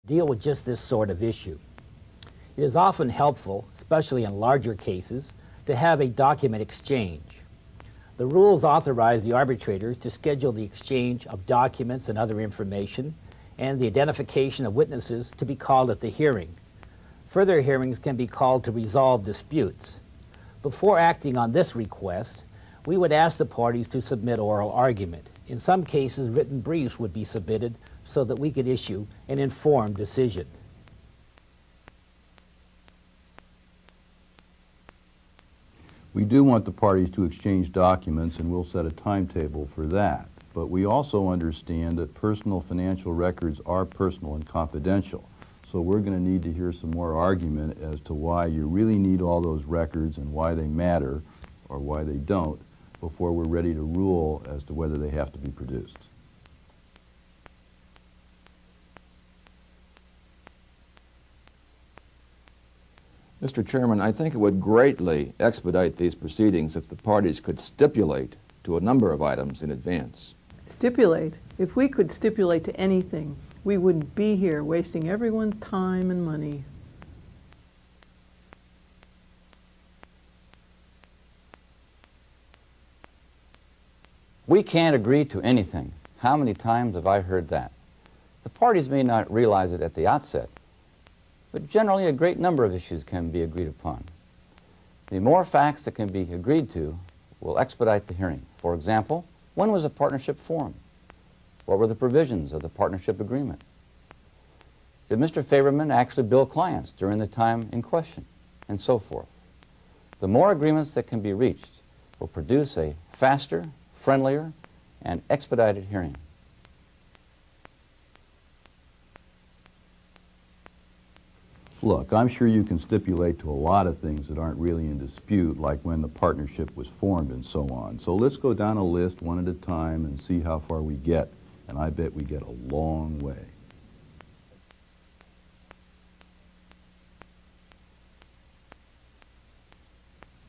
Deal with just this sort of issue. It is often helpful, especially in larger cases, to have a document exchange. The rules authorize the arbitrators to schedule the exchange of documents and other information and the identification of witnesses to be called at the hearing. Further hearings can be called to resolve disputes. Before acting on this request, we would ask the parties to submit oral argument. In some cases, written briefs would be submitted so that we could issue an informed decision. We do want the parties to exchange documents, and we'll set a timetable for that. But we also understand that personal financial records are personal and confidential. So we're going to need to hear some more argument as to why you really need all those records and why they matter or why they don't before we're ready to rule as to whether they have to be produced. Mr. Chairman, I think it would greatly expedite these proceedings if the parties could stipulate to a number of items in advance. Stipulate? If we could stipulate to anything, we wouldn't be here wasting everyone's time and money. We can't agree to anything. How many times have I heard that? The parties may not realize it at the outset, but generally a great number of issues can be agreed upon. The more facts that can be agreed to will expedite the hearing. For example, when was a partnership formed? What were the provisions of the partnership agreement? Did Mr. Faberman actually bill clients during the time in question? And so forth. The more agreements that can be reached will produce a faster, friendlier, and expedited hearing. Look, I'm sure you can stipulate to a lot of things that aren't really in dispute, like when the partnership was formed and so on. So let's go down a list one at a time and see how far we get. And I bet we get a long way.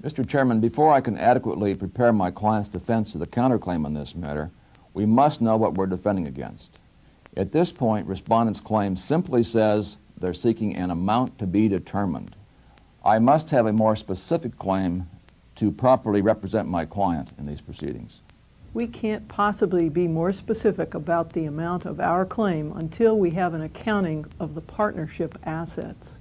Mr. Chairman, before I can adequately prepare my client's defense of the counterclaim on this matter, we must know what we're defending against. At this point, respondent's claim simply says they're seeking an amount to be determined. I must have a more specific claim to properly represent my client in these proceedings. We can't possibly be more specific about the amount of our claim until we have an accounting of the partnership assets.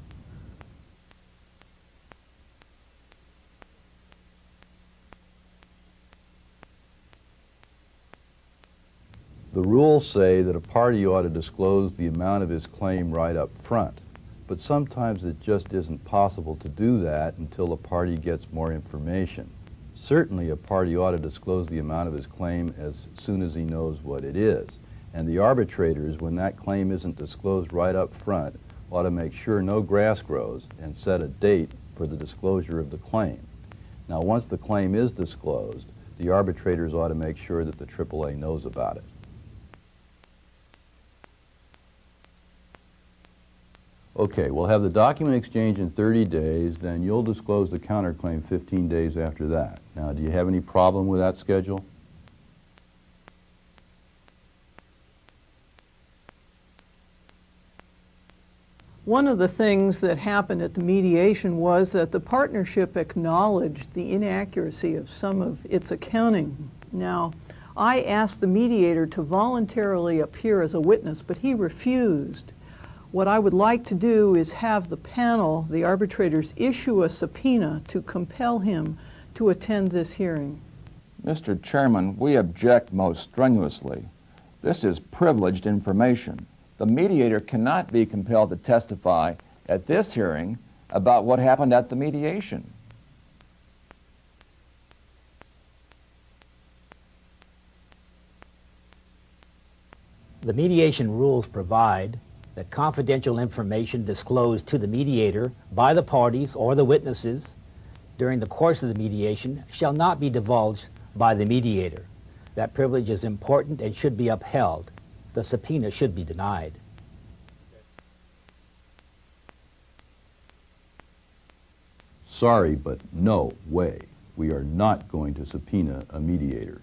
The rules say that a party ought to disclose the amount of his claim right up front, but sometimes it just isn't possible to do that until the party gets more information. Certainly a party ought to disclose the amount of his claim as soon as he knows what it is. And the arbitrators, when that claim isn't disclosed right up front, ought to make sure no grass grows and set a date for the disclosure of the claim. Now, once the claim is disclosed, the arbitrators ought to make sure that the AAA knows about it. Okay, we'll have the document exchange in 30 days, then you'll disclose the counterclaim 15 days after that. Now, do you have any problem with that schedule? One of the things that happened at the mediation was that the partnership acknowledged the inaccuracy of some of its accounting. Now, I asked the mediator to voluntarily appear as a witness, but he refused. What I would like to do is have the panel, the arbitrators, issue a subpoena to compel him to attend this hearing. Mr. Chairman, we object most strenuously. This is privileged information. The mediator cannot be compelled to testify at this hearing about what happened at the mediation. The mediation rules provide that confidential information disclosed to the mediator by the parties or the witnesses during the course of the mediation shall not be divulged by the mediator. That privilege is important and should be upheld. The subpoena should be denied. Sorry, but no way. We are not going to subpoena a mediator.